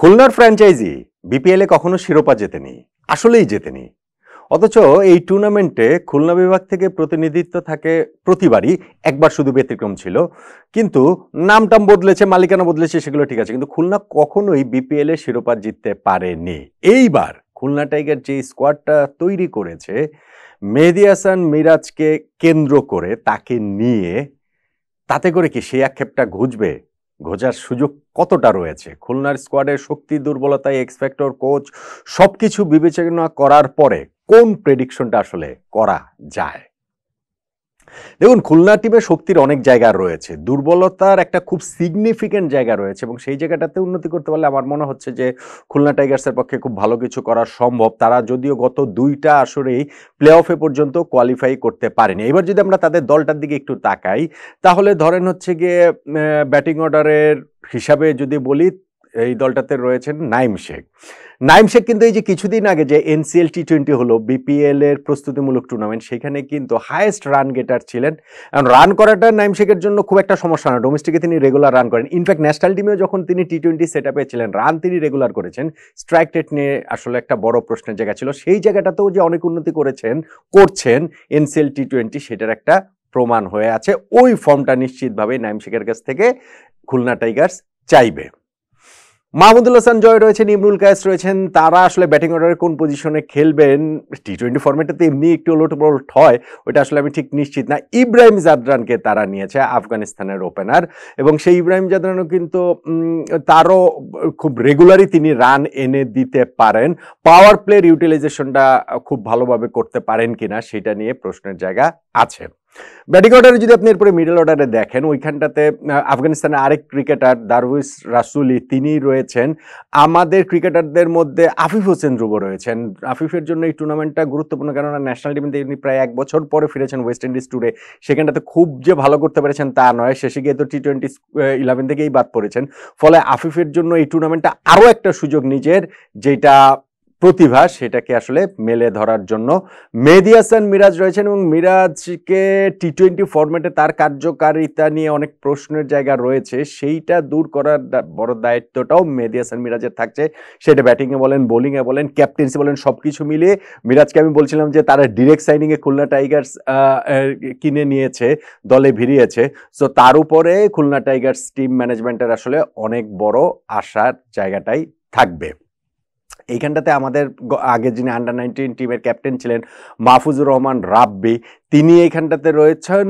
খুলনার ফ্র্যাঞ্চাইজি বিপিএলে কখনো শিরোপা জেতেনি, আসলেই জেতেনি। অথচ এই টুর্নামেন্টে খুলনা বিভাগ থেকে প্রতিনিধিত্ব থাকে প্রতিবারই, একবার শুধু ব্যতিক্রম ছিল। কিন্তু নামটাম বদলেছে, মালিকানা বদলেছে, সেগুলো ঠিক আছে, কিন্তু খুলনা কখনোই বিপিএলে শিরোপা জিততে পারেনি। এইবার খুলনা টাইগার যে স্কোয়াডটা তৈরি করেছে মেহেদী হাসান মিরাজকে কেন্দ্র করে, তাকে নিয়ে, তাতে করে কি সেই আক্ষেপটা ঘুচবে? ঘোচার সুযোগ কতটা রয়েছে? খুলনার স্কোয়াডের শক্তি, দুর্বলতায়, এক্স ফ্যাক্টর, কোচ সবকিছু বিবেচনা করার পরে কোন প্রেডিকশনটা আসলে করা যায়? দেখুন, খুলনা টিমের শক্তির অনেক জায়গা রয়েছে, দুর্বলতার একটা খুব সিগনিফিকেন্ট জায়গা রয়েছে, এবং সেই জায়গাটাতে উন্নতি করতে পারলে আমার মনে হচ্ছে যে খুলনা টাইগার্সের পক্ষে খুব ভালো কিছু করা সম্ভব। তারা যদিও গত দুইটা আসরেই প্লে অফে পর্যন্ত কোয়ালিফাই করতে পারেনি। এবার যদি আমরা তাদের দলটার দিকে একটু তাকাই, তাহলে ধরেন হচ্ছে গিয়ে ব্যাটিং অর্ডারের হিসাবে যদি বলি, এই দলটাতে রয়েছেন নাইম শেখ। নাইম শেখ কিন্তু এই যে কিছুদিন আগে যে এনসিএল টি20 হলো, বিপিএল এর প্রস্তুতিমূলক টুর্নামেন্ট, সেখানে কিন্তু হাইয়েস্ট রান গেটার ছিলেন। কারণ রান করাটা নাইম শেখের জন্য খুব একটা সমস্যা না, ডোমেস্টিকে তিনি রেগুলার রান করেন। ইনফ্যাক্ট ন্যাশনাল টিমেও যখন তিনি টি20 সেট আপে ছিলেন, রান তিনি রেগুলার করেছেন। স্ট্রাইক রেট নিয়ে আসলে একটা বড় প্রশ্নের জায়গা ছিল, সেই জায়গাটাতেও যে অনেক উন্নতি করছেন এনসিএল টি20, সেটার একটা প্রমাণ হয়ে আছে। ওই ফর্মটা নিশ্চিতভাবে নাইম শেখের কাছ থেকে খুলনা টাইগার্স চাইবে। মাহমুদুল হাসান জয় রয়েছেন, ইমরুল কায়েস রয়েছেন, তারা আসলে ব্যাটিং অর্ডারে কোন পজিশনে খেলবেন টি20 ফরম্যাটে এমনি একটু ওলটপালট হয়, ওইটা আসলে আমি ঠিক নিশ্চিত না। ইব্রাহিম জাদরানকে তারা নিয়েছে, আফগানিস্তানের ওপেনার, এবং সেই ইব্রাহিম জাদরানও কিন্তু তারও খুব রেগুলারই তিনি রান এনে দিতে পারেন। পাওয়ার প্লের ইউটিলাইজেশনটা খুব ভালোভাবে করতে পারেন কিনা সেটা নিয়ে প্রশ্নের জায়গা আছে। ব্যাটিং অর্ডারে যদি আপনি এরপরে মিডল অর্ডারে দেখেন, ওইখানটাতে আফগানিস্তানের আরেক ক্রিকেটার দারউইস রাসুলি তিনি রয়েছেন। আমাদের ক্রিকেটারদের মধ্যে আফিফ হোসেন ধ্রুব রয়েছেন। আফিফের জন্য এই টুর্নামেন্টটা গুরুত্বপূর্ণ, কেননা ন্যাশনাল টিমে তিনি প্রায় 1 বছর পরে ফিরেছেন ওয়েস্ট ইন্ডিজ ট্যুরে। সেখানটাতে খুব যে ভালো করতে পেরেছেন তা নয়, শেষে গিয়ে তো টি20 থেকেই বাদ পড়েছেন। ফলে আফিফের জন্য এই টুর্নামেন্টটা আরও একটা সুযোগ নিজের যেটা প্রতিভা সেটাকে আসলে মেলে ধরার জন্য। মেহেদী হাসান মিরাজ রয়েছেন, এবং মিরাজকে টি20 ফরম্যাটে তার কার্যকারিতা নিয়ে অনেক প্রশ্নের জায়গা রয়েছে, সেইটা দূর করার বড় দায়িত্বটাও মেহেদী হাসান মিরাজের থাকছে। সেটা ব্যাটিংয়ে বলেন, বোলিংয়ে বলেন, ক্যাপ্টেন্সি বলেন, সব কিছু মিলিয়ে মিরাজকে আমি বলছিলাম যে তারা ডিরেক্ট সাইনিংয়ে খুলনা টাইগার্স কিনে নিয়েছে, দলে ভিড়িয়েছে। সো তার উপরে খুলনা টাইগার্স টিম ম্যানেজমেন্টের আসলে অনেক বড় আশার জায়গাটাই থাকবে। এইখানটাতে আমাদের আগে যিনি আন্ডার-19 টিমের ক্যাপ্টেন ছিলেন মাহফুজুর রহমান রাব্বি, তিনি এইখানটাতে রয়েছেন।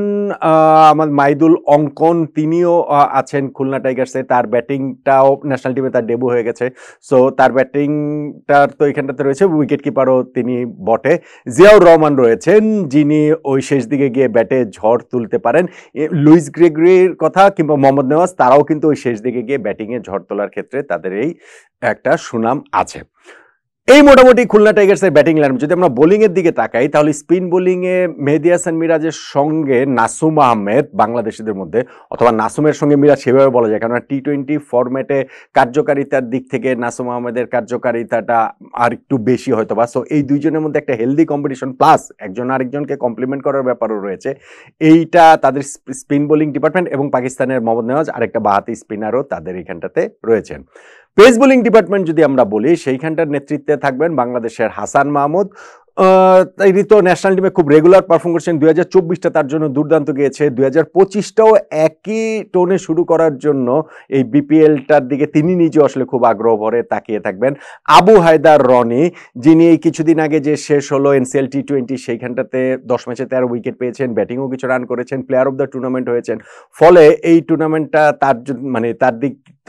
আমার মাইদুল অঙ্কন, তিনিও আছেন খুলনা টাইগার্সে। তার ব্যাটিংটাও ন্যাশনাল টিমে তার ডেবু হয়ে গেছে, সো তার ব্যাটিংটার তো এইখানটাতে রয়েছে। উইকেট কিপারও তিনি বটে। জিয়াউর রহমান রয়েছেন, যিনি ওই শেষ দিকে গিয়ে ব্যাটে ঝড় তুলতে পারেন। লুইস গ্রেগরির কথা কিংবা মোহাম্মদ নেওয়াজ, তারাও কিন্তু ওই শেষ দিকে গিয়ে ব্যাটিংয়ে ঝড় তোলার ক্ষেত্রে তাদের এই একটা সুনাম আছে। এই মোটামুটি খুলনা টাইগার্সের ব্যাটিং লাইন। যদি আমরা বোলিং এর দিকে তাকাই, তাহলে স্পিন বোলিং এ মেহেদী হাসান মিরাজের সঙ্গে নাসুম আহমেদ বাংলাদেশিদের মধ্যে, অথবা নাসুমের সঙ্গে মিরাজ সেভাবে বলা যায়, কারণ টি20 ফরম্যাটে কার্যকারিতার দিক থেকে নাসুম আহমেদের কার্যকারিতাটা আর একটু বেশি হয়তো বা। সো এই দুইজনের মধ্যে একটা হেলদি কম্পিটিশন, প্লাস একজন আরেকজনকে কমপ্লিমেন্ট করার ব্যাপারও রয়েছে। এইটা তাদের স্পিন বোলিং ডিপার্টমেন্ট, এবং পাকিস্তানের মোহাম্মদ নেওয়াজ আরেকটা বাহাতি স্পিনারও তাদের এইখানটাতে রয়েছেন। পেস বোলিং ডিপার্টমেন্ট যদি আমরা বলি, সেইখানটার নেতৃত্বে থাকবেন বাংলাদেশের হাসান মাহমুদ। তিনি তো ন্যাশনাল টিমে খুব রেগুলার পারফর্ম করছেন। 2024টা তার জন্য দুর্দান্ত গিয়েছে, 2025টাও একই টোনে শুরু করার জন্য এই বিপিএলটার দিকে তিনি নিজে আসলে খুব আগ্রহ ভরে তাকিয়ে থাকবেন। আবু হায়দার রনি, যিনি এই কিছুদিন আগে যে শেষ হলো এনসিএল টি20, সেইখানটাতে 10 ম্যাচে 13 উইকেট পেয়েছেন, ব্যাটিংও কিছু রান করেছেন, প্লেয়ার অফ দ্য টুর্নামেন্ট হয়েছেন। ফলে এই টুর্নামেন্টটা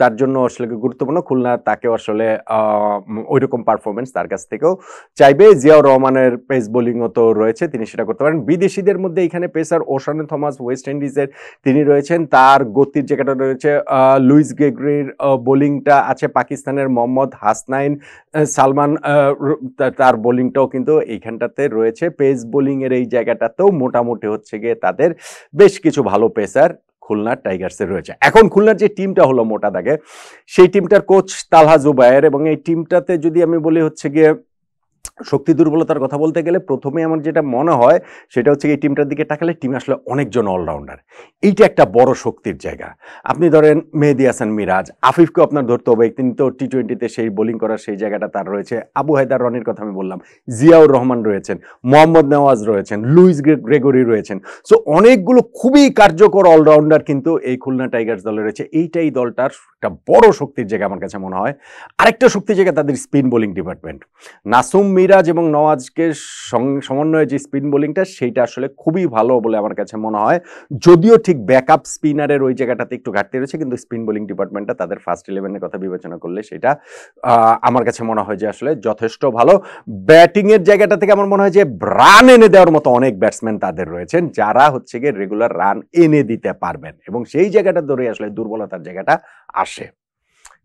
তার জন্য আসলে গুরুত্বপূর্ণ। খুলনা তাকে আসলে ওইরকম পারফরমেন্স তার কাছ থেকেও চাইবে। জিয়াউর রহমানের পেস বোলিংও তো রয়েছে, তিনি সেটা করতে পারেন। বিদেশিদের মধ্যে এখানে পেসার ওশানে থমাস, ওয়েস্ট ইন্ডিজের, তিনি রয়েছেন, তার গতির জায়গাটা রয়েছে। লুইস গ্রেগরির বোলিংটা আছে। পাকিস্তানের মোহাম্মদ হাসনাইন সালমান, তার বোলিংটাও কিন্তু এইখানটাতে রয়েছে। পেস বোলিং এর এই জায়গাটাতেও মোটামুটি হচ্ছে গিয়ে তাদের বেশ কিছু ভালো পেসার খুলনা টাইগার্সের রয়েছে। এখন খুলনার যে টিমটা হলো মোটা দাগে, সেই টিমটার কোচ তালহা জুবায়ের, এবং এই টিমটাতে যদি আমি বলি হচ্ছে গিয়ে শক্তি দুর্বলতার কথা বলতে গেলে প্রথমে আমার যেটা মনে হয় সেটা হচ্ছে এই টিমটার দিকে তাকালে টিমে আসলে অনেকজন অলরাউন্ডার। এইটা একটা বড় শক্তির জায়গা। আপনি ধরেন মেহেদী হাসান মিরাজ, আফিফকেও আপনার ধরতে হবে, তিনি তো টি-20-তে সেই বোলিং করার সেই জায়গাটা তার রয়েছে। আবু হায়দার রনির কথা আমি বললাম, জিয়াউর রহমান রয়েছেন, মোহাম্মদ নেওয়াজ রয়েছেন, লুইস গ্রেগরি রয়েছেন। সো অনেকগুলো খুবই কার্যকর অলরাউন্ডার কিন্তু এই খুলনা টাইগার্স দলে রয়েছে। এইটাই দলটার একটা বড় শক্তির জায়গা আমার কাছে মনে হয়। আরেকটা শক্তির জায়গা তাদের spin bowling department. Nasum Miraz এবং নওয়াজকে সমন্বয়ে যে স্পিন বোলিংটা সেইটা আসলে খুবই ভালো বলে আমার কাছে মনে হয়। যদিও ঠিক ব্যাকআপ স্পিনারের ওই জায়গাটাতে একটু ঘাটতি রয়েছে, কিন্তু স্পিন বোলিং ডিপার্টমেন্টটা তাদের ফার্স্ট 11-এর কথা বিবেচনা করলে সেটা আমার কাছে মনে হয় যে আসলে যথেষ্ট ভালো। ব্যাটিংয়ের জায়গাটা থেকে আমার মনে হয় যে রান এনে দেওয়ার মতো অনেক ব্যাটসম্যান তাদের রয়েছেন, যারা হচ্ছে গিয়ে রেগুলার রান এনে দিতে পারবেন, এবং সেই জায়গাটা ধরে আসলে দুর্বলতার জায়গাটা আসে।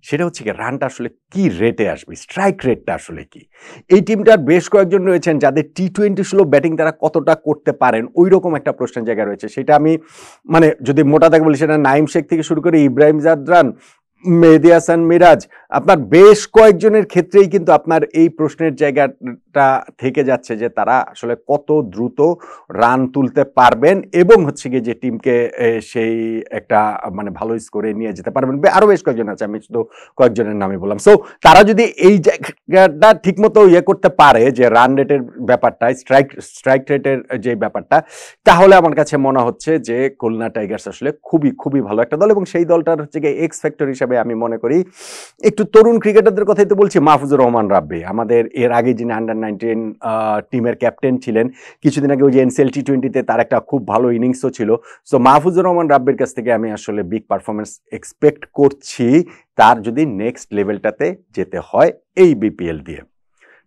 সেটা হচ্ছে কি, রানটা আসলে কি রেটে আসবে, স্ট্রাইক রেটটা আসলে কি। এই টিমটার বেশ কয়েকজন রয়েছেন যাদের টি-20 স্লো ব্যাটিং তারা কতটা করতে পারেন, ওই রকম একটা প্রশ্নের জায়গা রয়েছে। সেটা আমি মানে যদি মোটা দাগে বলি, সেটা নাইম শেখ থেকে শুরু করে ইব্রাহিম জাদরান, মেহেদী হাসান মিরাজ, আপনার বেশ কয়েকজনের ক্ষেত্রেই কিন্তু আপনার এই প্রশ্নের জায়গাটা থেকে যাচ্ছে যে তারা আসলে কত দ্রুত রান তুলতে পারবেন এবং হচ্ছে গিয়ে যে টিমকে সেই একটা মানে ভালো স্কোরে নিয়ে যেতে পারবেন। আরো বেশ কয়েকজন আছে, আমি শুধু কয়েকজনের নামই বললাম। সো তারা যদি এই জায়গাটা ঠিকমতো ইয়ে করতে পারে, যে রান রেটের ব্যাপারটা, স্ট্রাইক রেটের যে ব্যাপারটা, তাহলে আমার কাছে মনে হচ্ছে যে খুলনা টাইগার্স আসলে খুবই খুবই ভালো একটা দল। এবং সেই দলটার হচ্ছে গিয়ে এক্স ফ্যাক্টর হিসাবে আমি মনে করি একটু তরুণ ক্রিকেটারদের কথাই তো বলছি, মাহফুজুর রহমান রাব্বি, আমাদের এর আগে যিনি আন্ডার-19 টিমের ক্যাপ্টেন ছিলেন, কিছুদিন আগে ওই যে এনসিএল টি-20-তে তার একটা খুব ভালো ইনিংসও ছিল। সো মাহফুজুর রহমান রাব্বির কাছ থেকে আমি আসলে বিগ পারফরমেন্স এক্সপেক্ট করছি, তার যদি নেক্সট লেভেলটাতে যেতে হয় এই বিপিএল দিয়ে।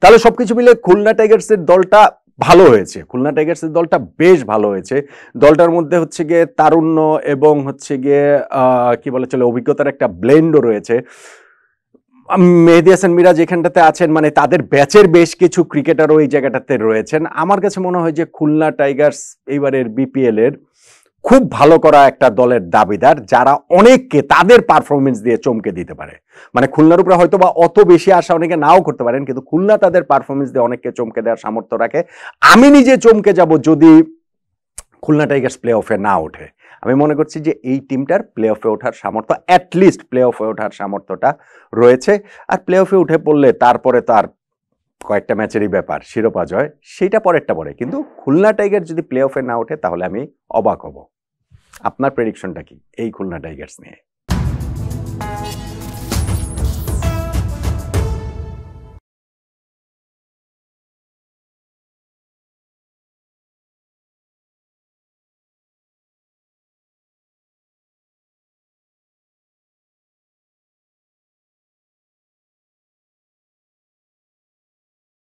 তাহলে সবকিছু মিলে খুলনা টাইগার্সের দলটা ভালো হয়েছে, খুলনা টাইগার্সের দলটা বেশ ভালো হয়েছে। দলটার মধ্যে হচ্ছে গিয়ে তারুণ্য এবং হচ্ছে গিয়ে কি বলে চলে অভিজ্ঞতার একটা ব্লেন্ডও রয়েছে। মেহেদী হাসান মিরাজ এখানটাতে আছেন, মানে তাদের ব্যাচের বেশ কিছু ক্রিকেটারও এই জায়গাটাতে রয়েছেন। আমার কাছে মনে হয় যে খুলনা টাইগার্স এইবারের বিপিএল এর খুব ভালো করা একটা দলের দাবিদার, যারা অনেককে তাদের পারফরমেন্স দিয়ে চমকে দিতে পারে। মানে খুলনার উপরে হয়তো বা অত বেশি আশা অনেকে নাও করতে পারেন, কিন্তু খুলনা তাদের পারফরমেন্স দিয়ে অনেককে চমকে দেওয়ার সামর্থ্য রাখে। আমি নিজে চমকে যাব যদি খুলনা টাইগার্স প্লে অফে না ওঠে। আমি মনে করছি যে এই টিমটার প্লে অফে ওঠার সামর্থ্য, অ্যাটলিস্ট প্লে অফে ওঠার সামর্থ্যটা রয়েছে। আর প্লে অফে উঠে পড়লে তারপরে তার কয়েকটা ম্যাচেরই ব্যাপার, শিরোপা জয় সেইটা পরেরটা পরে, কিন্তু খুলনা টাইগার যদি প্লে অফে না ওঠে তাহলে আমি অবাক হব। আপনার প্রেডিকশনটা কি এই খুলনা টাইগার্স নিয়ে?